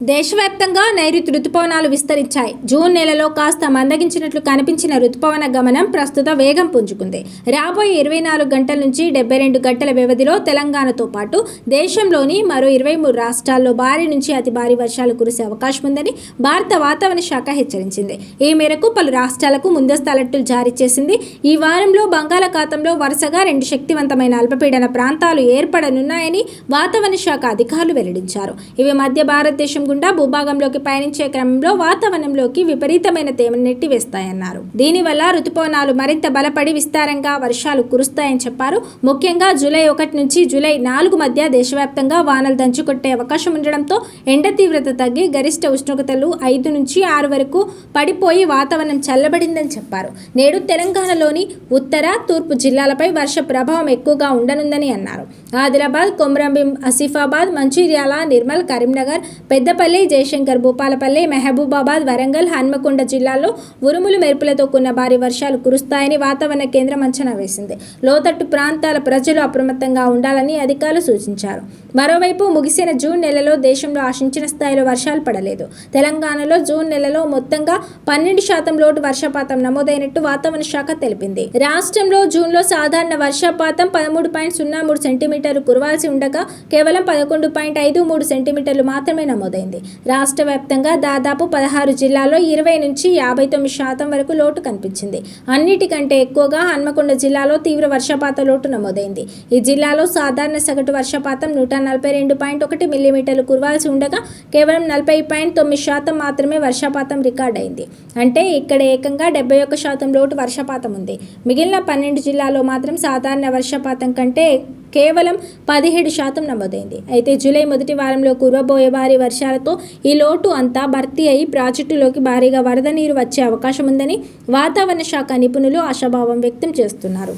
దేశవ్యాప్తంగా నైరుతి రుతుపవనాలు విస్తరించాయి. జూన్ నెలలో కాస్త మందగించినట్లు కనిపించిన రుతుపవన గమనం ప్రస్తుత వేగం పుంజుకుంది. రాబోయే 24 గంటల నుంచి 72 గంటల వ్యవధిలో తెలంగాణతో పాటు దేశంలోని మరో 23 రాష్ట్రాల్లో భారీ నుంచి అతి భారీ వర్షాలు కురిసే అవకాశం ఉందని భారత వాతావరణ శాఖ హెచ్చరించింది. ఈ మేరకు పలు రాష్ట్రాలకు ముందస్తు అలర్టులు జారీ చేసింది. ఈ వారంలో బంగాళాఖాతంలో వరుసగా 2 శక్తివంతమైన అల్పపీడన ప్రాంతాలు ఏర్పడనున్నాయని వాతావరణ శాఖ అధికారులు వెల్లడించారు. ఇవి మధ్య భారతదేశం గుండా భూభాగంలోకి పయనించే క్రమంలో వాతావరణంలోకి విపరీతమైన తేమను నెట్టివేస్తాయన్నారు. దీనివల్ల రుతుపవనాలు మరింత బలపడి విస్తారంగా వర్షాలు కురుస్తాయని చెప్పారు. ముఖ్యంగా జూలై 1 నుంచి జూలై 4 మధ్య దేశవ్యాప్తంగా వానలు దంచుకొట్టే అవకాశం ఉండడంతో ఎండ తీవ్రత తగ్గి గరిష్ట ఉష్ణోగ్రతలు 5 నుంచి 6 వరకు పడిపోయి వాతావరణం చల్లబడిందని చెప్పారు. నేడు తెలంగాణలోని ఉత్తర, తూర్పు జిల్లాలపై వర్ష ప్రభావం ఎక్కువగా ఉండనుందని అన్నారు. ఆదిలాబాద్, కొమరంభీం, ఆసిఫాబాద్, మంచిర్యాల, నిర్మల్, కరీంనగర్, పెద్దపల్లి, జయశంకర్, భూపాలపల్లి, మహబూబాబాద్, వరంగల్, హన్మకొండ జిల్లాల్లో ఉరుములు మెరుపులతో కూడిన భారీ వర్షాలు కురుస్తాయని వాతావరణ కేంద్రం అంచనా వేసింది. లోతట్టు ప్రాంతాల ప్రజలు అప్రమత్తంగా ఉండాలని అధికారులు సూచించారు. మరోవైపు ముగిసిన జూన్ నెలలో దేశంలో ఆశించిన స్థాయిలో వర్షాలు పడలేదు. తెలంగాణలో జూన్ నెలలో మొత్తంగా 12% లోటు వర్షపాతం నమోదైనట్టు వాతావరణ శాఖ తెలిపింది. రాష్ట్రంలో జూన్లో సాధారణ వర్షపాతం 13.03 సెంటీమీటర్లు కురవాల్సి ఉండగా కేవలం 11.53 సెంటీమీటర్లు మాత్రమే నమోదైంది. రాష్ట్ర వ్యాప్తంగా దాదాపు 16 జిల్లాల్లో 20 నుంచి 59% వరకు లోటు కనిపించింది. అన్నిటికంటే ఎక్కువగా హన్మకొండ జిల్లాలో తీవ్ర వర్షపాత లోటు నమోదైంది. ఈ జిల్లాలో సాధారణ సగటు వర్షపాతం 142.1 మిల్లీమీటర్లు కురవాల్సి ఉండగా కేవలం 40.9% మాత్రమే వర్షపాతం రికార్డైంది. అంటే ఇక్కడ ఏకంగా 71% లోటు వర్షపాతం ఉంది. మిగిలిన 12 జిల్లాల్లో మాత్రం సాధారణ వర్షపాతం కంటే కేవలం 17% నమోదైంది. అయితే జూలై మొదటి వారంలో కురవబోయే భారీ వర్షాలతో ఈ లోటు అంతా భర్తీ అయి ప్రాజెక్టులోకి భారీగా వరద నీరు వచ్చే అవకాశం ఉందని వాతావరణ శాఖ నిపుణులు ఆశాభావం వ్యక్తం చేస్తున్నారు.